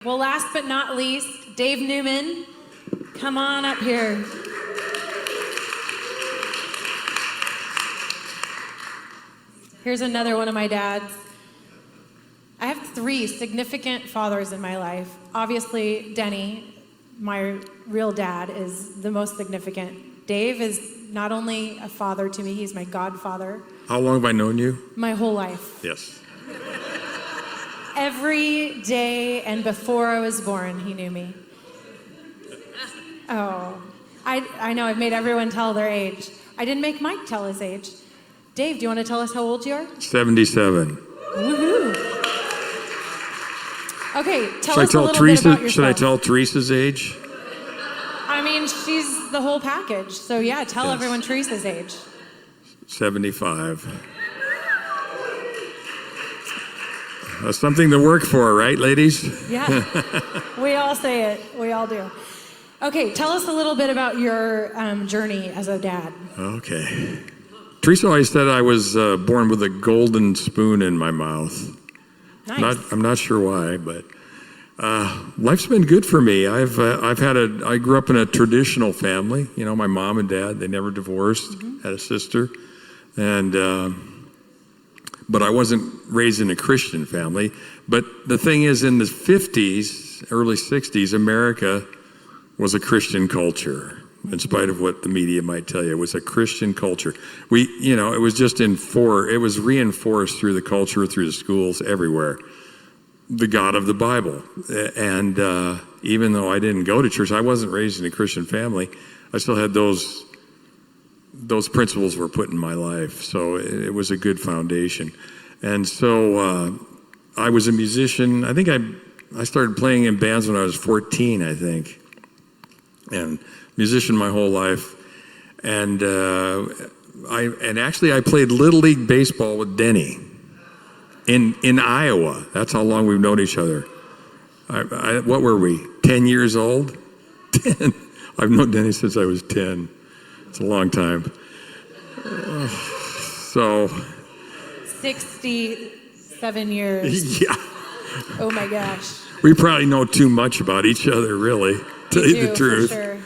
Well, last but not least, Dave Neumann, come on up here. Here's another one of my dads. I have 3 significant fathers in my life. Obviously, Denny, my real dad, is the most significant. Dave is not only a father to me, he's my godfather. How long have I known you? My whole life. Yes. Every day and before I was born, he knew me. Oh, I know I've made everyone tell their age. I didn't make Mike tell his age. Dave, do you want to tell us how old you are? 77. Woohoo. Okay, tell us a little bit about yourself. Should I tell Teresa's age? I mean, she's the whole package. So yeah, tell everyone Teresa's age. 75. That's something to work for, right, ladies? Yeah, we all say it. We all do. Okay, tell us a little bit about your journey as a dad. Okay. Teresa always said I was born with a golden spoon in my mouth. Nice. I'm not sure why, but life's been good for me. I grew up in a traditional family. You know, my mom and dad, they never divorced. Had a sister, and but I wasn't raised in a Christian family. But the thing is, in the 50s, early 60s, America was a Christian culture. In spite of what the media might tell you, it was a Christian culture. It was just it was reinforced through the culture, through the schools, everywhere. The God of the Bible. And even though I didn't go to church, I wasn't raised in a Christian family, I still had those principles were put in my life. So it was a good foundation. And so I was a musician. I think I started playing in bands when I was 14, I think. And musician my whole life, and actually I played Little League baseball with Denny in Iowa. That's how long we've known each other. What were we? 10 years old? 10. I've known Denny since I was 10. It's a long time. So 67 years. Yeah. Oh my gosh. We probably know too much about each other, really. Tell you the truth. For sure.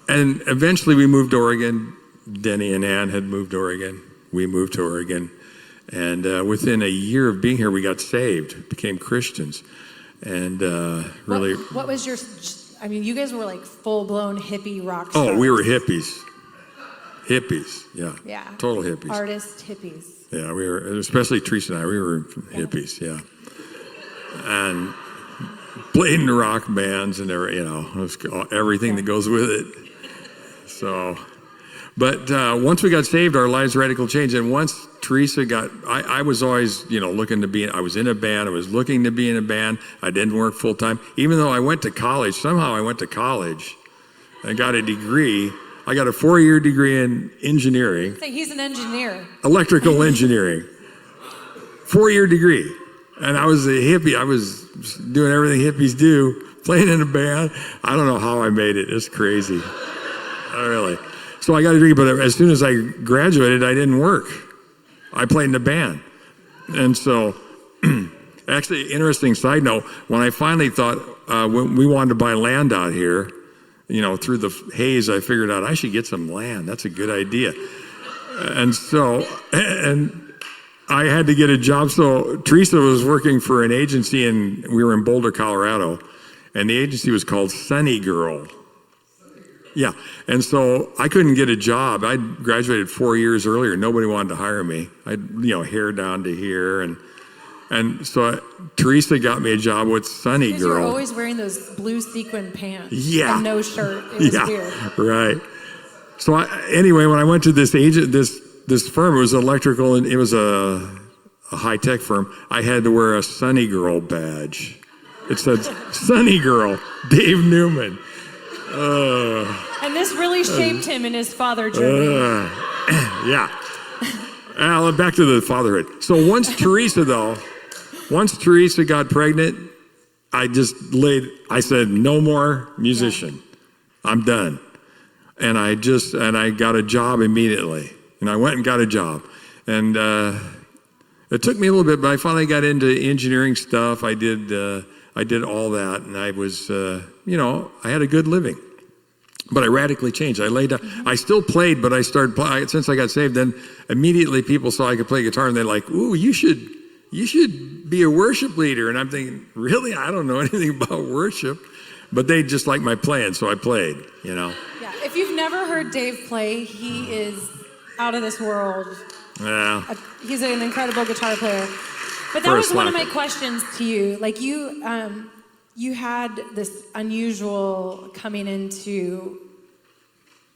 And eventually we moved to Oregon. Denny and Ann had moved to Oregon. We moved to Oregon. And within a year of being here, we got saved, became Christians. And really... What was your... I mean, you guys were like full-blown hippie rock stars. Oh, we were hippies. Hippies, yeah. Yeah. Total hippies. Artist hippies. Yeah, we were, especially Teresa and I, we were hippies, yeah. And... played in rock bands and everything that goes with it. So, but once we got saved, our lives radically changed. And once Teresa I was always, looking to be, I was in a band. I was looking to be in a band. I didn't work full time. Even though I went to college, somehow I went to college and got a degree. I got a 4-year degree in engineering. So he's an engineer. Electrical engineering. 4-year degree. And I was a hippie. I was doing everything hippies do, playing in a band. I don't know how I made it. It's crazy. Really. So I got a degree, but as soon as I graduated, I didn't work. I played in a band. And so, actually, interesting side note, when I finally thought, when we wanted to buy land out here, through the haze, I figured out I should get some land. That's a good idea. And so, I had to get a job. So Teresa was working for an agency, and we were in Boulder, Colorado, and the agency was called Sunny Girl. Yeah, and so I couldn't get a job. I graduated 4 years earlier. Nobody wanted to hire me. I had, hair down to here, and so Teresa got me a job with Sunny Girl. You were always wearing those blue sequin pants. Yeah. And no shirt. It was weird. Right. So anyway, when I went to this firm, it was electrical, and it was a high-tech firm. I had to wear a Sunny Girl badge. It said, Sunny Girl, Dave Neumann. And this really shaped him in his father journey. Yeah. Back to the fatherhood. So once Teresa got pregnant, I said, no more musician. Yeah. I'm done. And I got a job immediately. And I went and got a job. And It took me a little bit, but I finally got into engineering stuff. I did all that, and I was, I had a good living. But I radically changed. I laid down. I still played, but I started playing since I got saved. Then immediately people saw I could play guitar, and they're like, "Ooh, you should be a worship leader." And I'm thinking, really? I don't know anything about worship, but they just liked my playing, so I played. Yeah. If you've never heard Dave play, he is out of this world. Yeah. He's an incredible guitar player. But that was one of my questions to you. Like you had this unusual coming into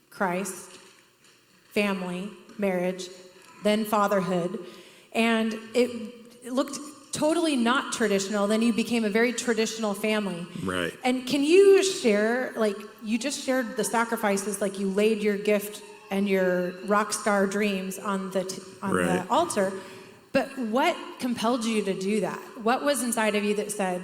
Christ, family, marriage, then fatherhood, and it looked totally not traditional. Then you became a very traditional family. Right. And can you share, like you just shared the sacrifices, like you laid your gift and your rock star dreams on the altar, but what compelled you to do that? What was inside of you that said,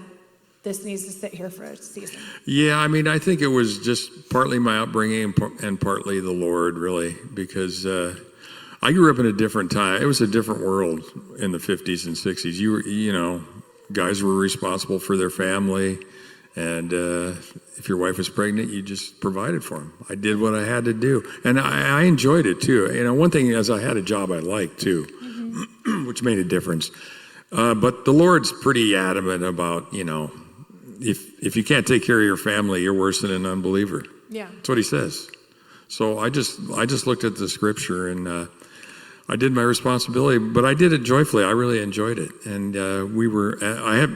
this needs to sit here for a season? Yeah, I mean, I think it was just partly my upbringing and partly the Lord, really, because I grew up in a different time. It was a different world in the 50s and 60s. Guys were responsible for their family, and if your wife was pregnant, you just provided for them. I did what I had to do, and I enjoyed it too. One thing is I had a job I liked too, which made a difference. But the Lord's pretty adamant about, if you can't take care of your family, you're worse than an unbeliever. Yeah. That's what he says. So I just looked at the scripture and I did my responsibility, but I did it joyfully. I really enjoyed it. And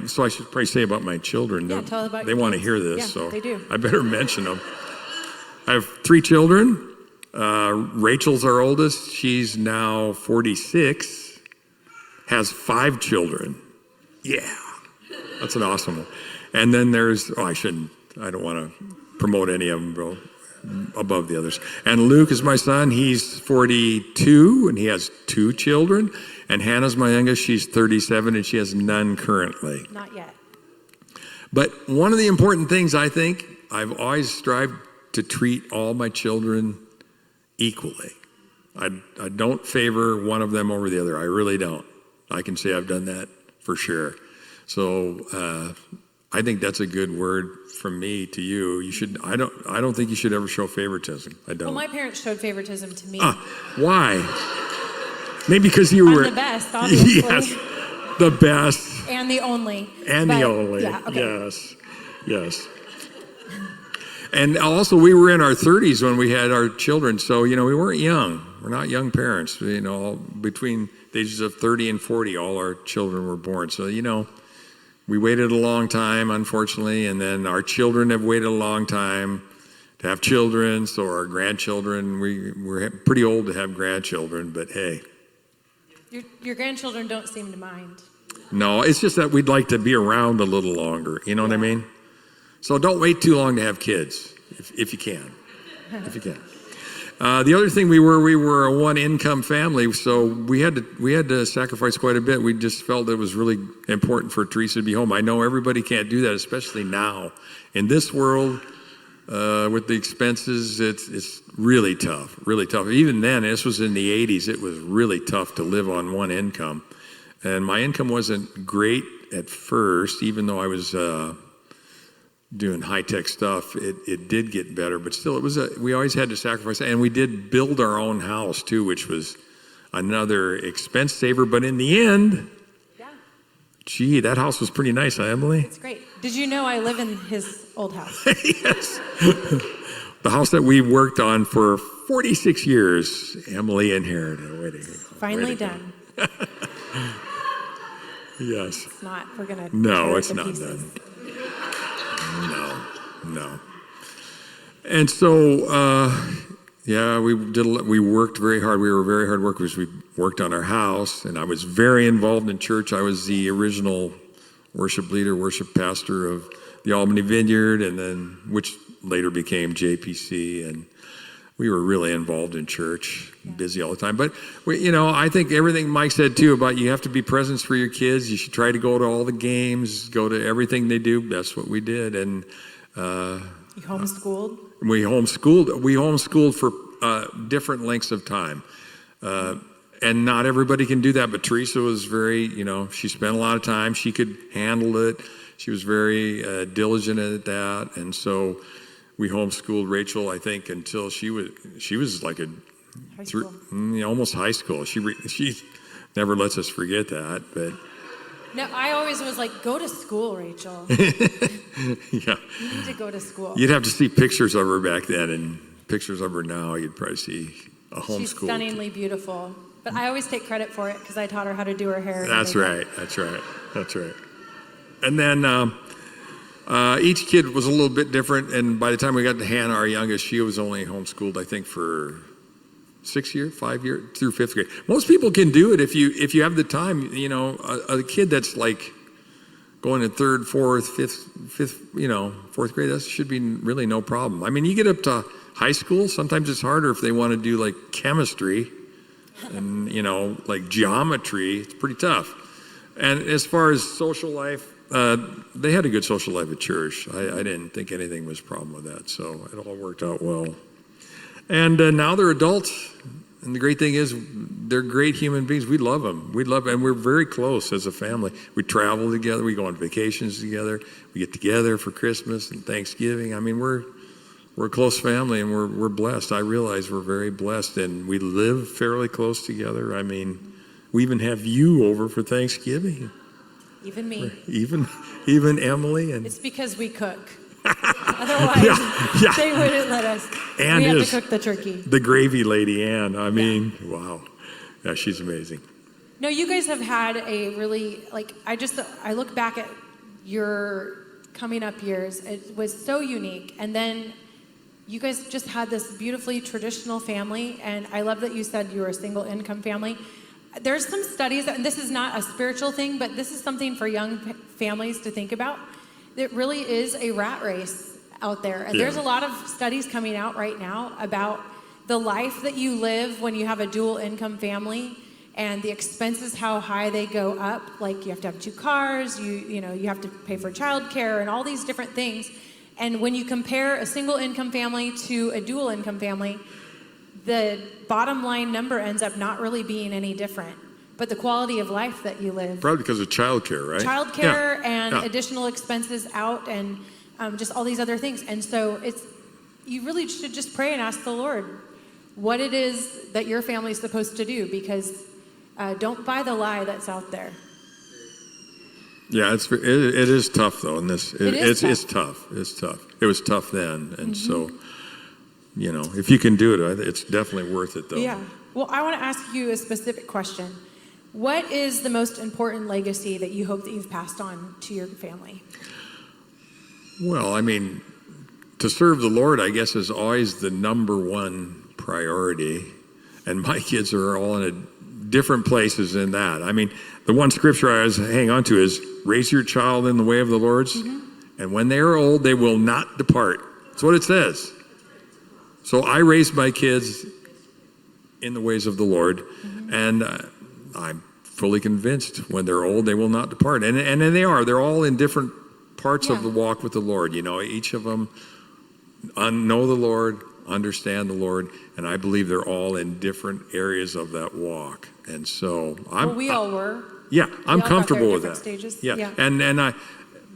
so I should probably say about my children. Yeah, tell about they your want to kids. hear this, Yeah, so they do. I better mention them. I have 3 children. Rachel's our oldest. She's now 46, has 5 children. Yeah, that's an awesome one. And then there's, I don't want to promote any of them, bro, above the others. And Luke is my son. He's 42, and he has 2 children. And Hannah's my youngest. She's 37, and she has none currently. Not yet. But one of the important things, I think, I've always strived to treat all my children equally. I don't favor one of them over the other. I really don't. I can say I've done that for sure. So I think that's a good word from me to you. You should. I don't think you should ever show favoritism. I don't. Well, my parents showed favoritism to me. Why? Maybe because you were I'm the best, obviously. Yes, the best. And the only. The only. Yeah. Okay. Yes. And also, we were in our 30s when we had our children, so we weren't young. We're not young parents. Between the ages of 30 and 40, all our children were born. So we waited a long time, unfortunately, and then our children have waited a long time to have children. So our grandchildren, we're pretty old to have grandchildren, but hey. Your grandchildren don't seem to mind. No, it's just that we'd like to be around a little longer. You know what I mean? So don't wait too long to have kids, if you can. If you can. The other thing, we were a one-income family, so we had to sacrifice quite a bit. We just felt it was really important for Teresa to be home. I know everybody can't do that, especially now. In this world, with the expenses, it's really tough, really tough. Even then, this was in the 80s, it was really tough to live on one income. And my income wasn't great at first, even though I was doing high-tech stuff. It did get better, but still, we always had to sacrifice. And we did build our own house too, which was another expense saver. But in the end, gee, that house was pretty nice, huh, Emily? It's great. Did you know I live in his old house? Yes. The house that we worked on for 46 years, Emily inherited. Way to go. Finally done. Yes. It's not. We're going to No, it's not done. No. And so, we worked very hard. We were very hard workers. We worked on our house, and I was very involved in church. I was the original worship leader, worship pastor of the Albany Vineyard, and then which later became JPC, and we were really involved in church, busy all the time. But, I think everything Mike said, too, about you have to be present for your kids. You should try to go to all the games, go to everything they do. That's what we did. And you homeschooled? We homeschooled for different lengths of time. And not everybody can do that, but Teresa was very, she spent a lot of time. She could handle it. She was very diligent at that. And so we homeschooled Rachel, I think, until she was like High school. almost high school. She never lets us forget that, but. No, I always was like, go to school, Rachel. Yeah. You need to go to school. You'd have to see pictures of her back then and pictures of her now. You'd probably see a homeschool. She's stunningly beautiful. But I always take credit for it because I taught her how to do her hair. That's right. And then each kid was a little bit different. And by the time we got to Hannah, our youngest, she was only homeschooled, I think, for 5 years, through 5th grade. Most people can do it if you have the time. A kid that's like going in 3rd, 4th, 5th, 4th grade, that should be really no problem. I mean, you get up to high school, sometimes it's harder if they want to do like chemistry and, like geometry. It's pretty tough. And as far as social life, they had a good social life at church. I didn't think anything was a problem with that, so it all worked out well. And now they're adults, and the great thing is they're great human beings. We love them. And we're very close as a family. We travel together. We go on vacations together. We get together for Christmas and Thanksgiving. I mean, we're a close family, and we're blessed. I realize we're very blessed, and we live fairly close together. I mean, we even have you over for Thanksgiving. Even me. Even Emily. And it's because we cook. Otherwise, they wouldn't let us. Ann we have to cook the turkey. The gravy lady, Ann. I mean, wow. Yeah, she's amazing. No, you guys have had a really, I look back at your coming up years. It was so unique. And then you guys just had this beautifully traditional family. And I love that you said you were a single income family. There's some studies, and this is not a spiritual thing, but this is something for young families to think about. It really is a rat race out there. And there's a lot of studies coming out right now about the life that you live when you have a dual income family and the expenses, how high they go up. Like you have to have 2 cars, you have to pay for childcare and all these different things. And when you compare a single income family to a dual income family, the bottom line number ends up not really being any different. But the quality of life that you live. Probably because of childcare, right? Childcare and additional expenses out and just all these other things. And so you really should just pray and ask the Lord what it is that your family is supposed to do, because don't buy the lie that's out there. Yeah, it is tough though. In this, it's tough. It's tough. It was tough then, and so if you can do it, it's definitely worth it though. Yeah. Well, I want to ask you a specific question. What is the most important legacy that you hope that you've passed on to your family? Well, I mean, to serve the Lord, I guess, is always the number one priority. And my kids are all in different places in that. I mean, the one scripture I always hang on to is, raise your child in the way of the Lord's, and when they are old, they will not depart. That's what it says. So I raised my kids in the ways of the Lord, and I'm fully convinced when they're old they will not depart, and they're all in different parts of the walk with the Lord. Each of them know the Lord, understand the Lord, and I believe they're all in different areas of that walk. And so we all were. Yeah, I'm comfortable with that. Stages. Yeah. And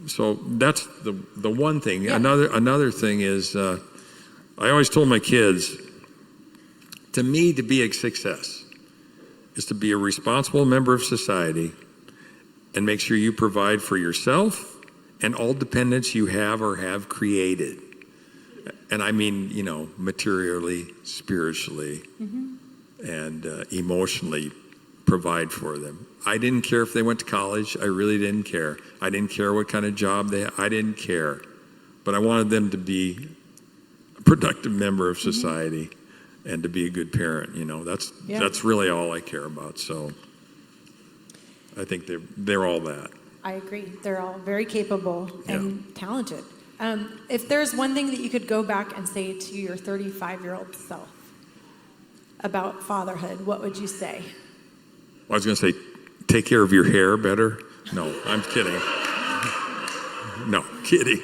so that's the one thing. Yeah. Another thing is I always told my kids, to me, to be a success is to be a responsible member of society and make sure you provide for yourself and all dependents you have or have created. And I mean, materially, spiritually, and emotionally provide for them. I didn't care if they went to college. I really didn't care. I didn't care what kind of job they had. I didn't care. But I wanted them to be a productive member of society. And to be a good parent, that's really all I care about. So I think they're all that. I agree. They're all very capable and talented. If there's one thing that you could go back and say to your 35-year-old self about fatherhood, what would you say? Well, I was going to say, take care of your hair better. No, I'm kidding. No, kidding.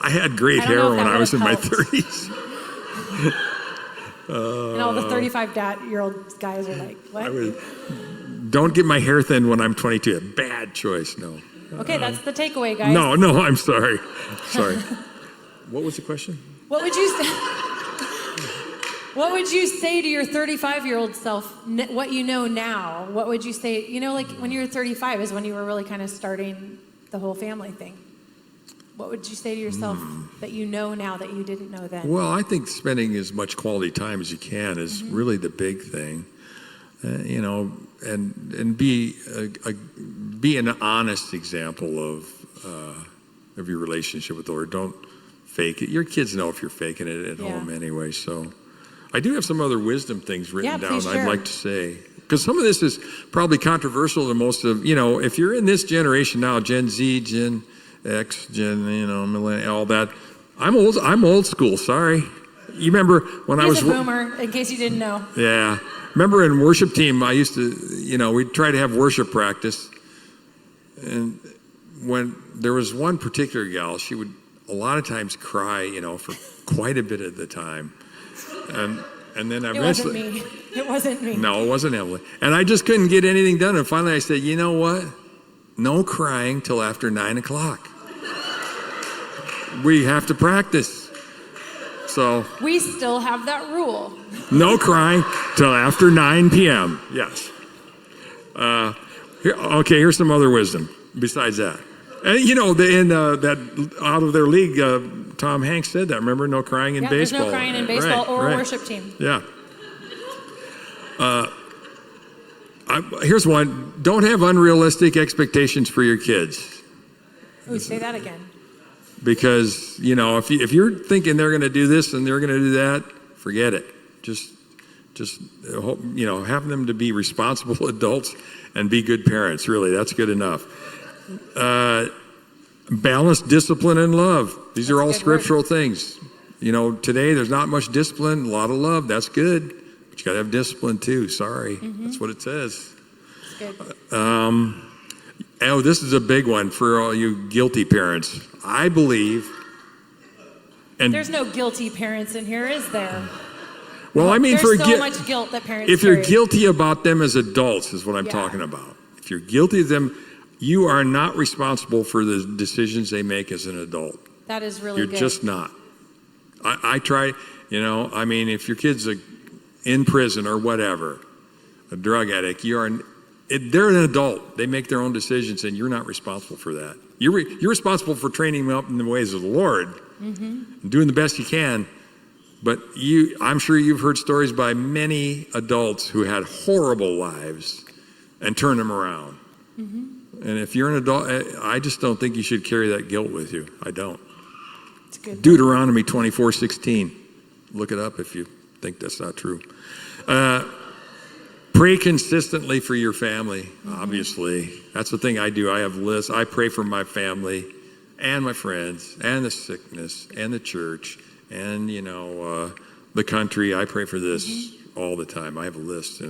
I had great hair when I was in my 30s. And all the 35-year-old guys are like, what? Don't get my hair thin when I'm 22. A bad choice, no. Okay, that's the takeaway, guys. No, I'm sorry. Sorry. What was the question? What would you say? What would you say to your 35-year-old self, what you know now? What would you say, like when you were 35 is when you were really kind of starting the whole family thing. What would you say to yourself that you know now that you didn't know then? Well, I think spending as much quality time as you can is really the big thing. And be an honest example of your relationship with the Lord. Don't fake it. Your kids know if you're faking it at home anyway. So I do have some other wisdom things written down I'd like to say. Because some of this is probably controversial to most of, if you're in this generation now, Gen Z, Gen X, millennial, all that. I'm old school, sorry. You remember when I was... He's a boomer, in case you didn't know. Yeah. Remember in worship team, I used to, we'd try to have worship practice. And when there was one particular gal, she would a lot of times cry, for quite a bit of the time. And then eventually... It wasn't me. No, it wasn't Emily. And I just couldn't get anything done. And finally I said, you know what? No crying till after 9 o'clock. We have to practice. So we still have that rule. No crying till after 9 p.m. Yes. Here's some other wisdom besides that. And that out of their league, Tom Hanks said that. Remember, no crying in baseball. There's no crying in baseball or a worship team. Yeah. Here's one. Don't have unrealistic expectations for your kids. Ooh, say that again. Because, if you're thinking they're going to do this and they're going to do that, forget it. Just have them to be responsible adults and be good parents. Really, that's good enough. Balance, discipline, and love. These are all scriptural things. Today there's not much discipline, a lot of love. That's good. But you got to have discipline too. Sorry. That's what it says. That's good. This is a big one for all you guilty parents. I believe. And there's no guilty parents in here, is there? Well, I mean, there's so much guilt that parents if carry. You're guilty about them as adults, is what I'm talking about. If you're guilty of them, you are not responsible for the decisions they make as an adult. That is really good. You're just not. I try, if your kid's in prison or whatever, a drug addict, they're an adult. They make their own decisions, and you're not responsible for that. You're responsible for training them up in the ways of the Lord, and doing the best you can. But I'm sure you've heard stories by many adults who had horrible lives and turned them around. And if you're an adult, I just don't think you should carry that guilt with you. I don't. It's good. Deuteronomy 24:16. Look it up if you think that's not true. Pray consistently for your family, obviously. That's the thing I do. I have lists. I pray for my family and my friends and the sickness and the church and, the country. I pray for this all the time. I have a list.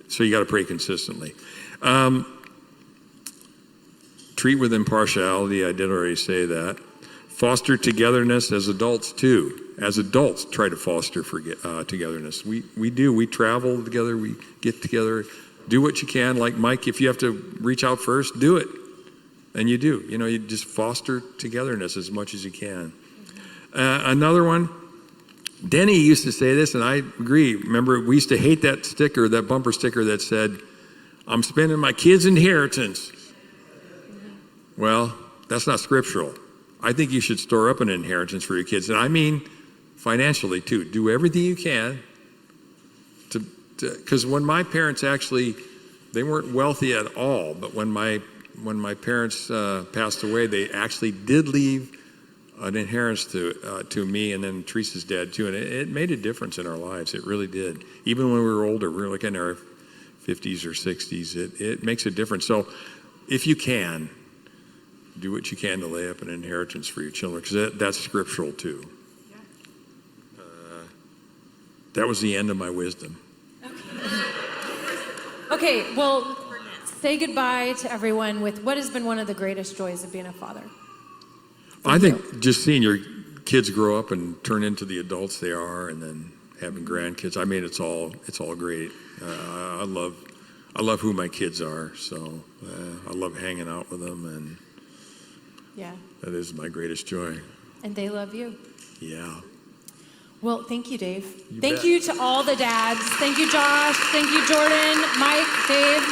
So you got to pray consistently. Treat with impartiality. I did already say that. Foster togetherness as adults, too. As adults, try to foster togetherness. We do. We travel together. We get together. Do what you can. Like Mike, if you have to reach out first, do it. And you do. You just foster togetherness as much as you can. Another one. Denny used to say this, and I agree. Remember, we used to hate that sticker, that bumper sticker that said, "I'm spending my kids' inheritance." Well, that's not scriptural. I think you should store up an inheritance for your kids. And I mean financially, too. Do everything you can because when my parents they weren't wealthy at all, but when my parents passed away, they actually did leave an inheritance to me and then Teresa's dad, too. And it made a difference in our lives. It really did. Even when we were older, we were like in our 50s or 60s, it makes a difference. So if you can, do what you can to lay up an inheritance for your children, because that's scriptural too. That was the end of my wisdom. Okay, well, say goodbye to everyone with what has been one of the greatest joys of being a father. I think just seeing your kids grow up and turn into the adults they are, and then having grandkids. I mean, it's all great. I love who my kids are. So I love hanging out with them, and Yeah. that is my greatest joy. And they love you. Yeah. Well, thank you, Dave. You Thank bet. you to all the dads. Thank you, Josh. Thank you, Jordan, Mike, Dave.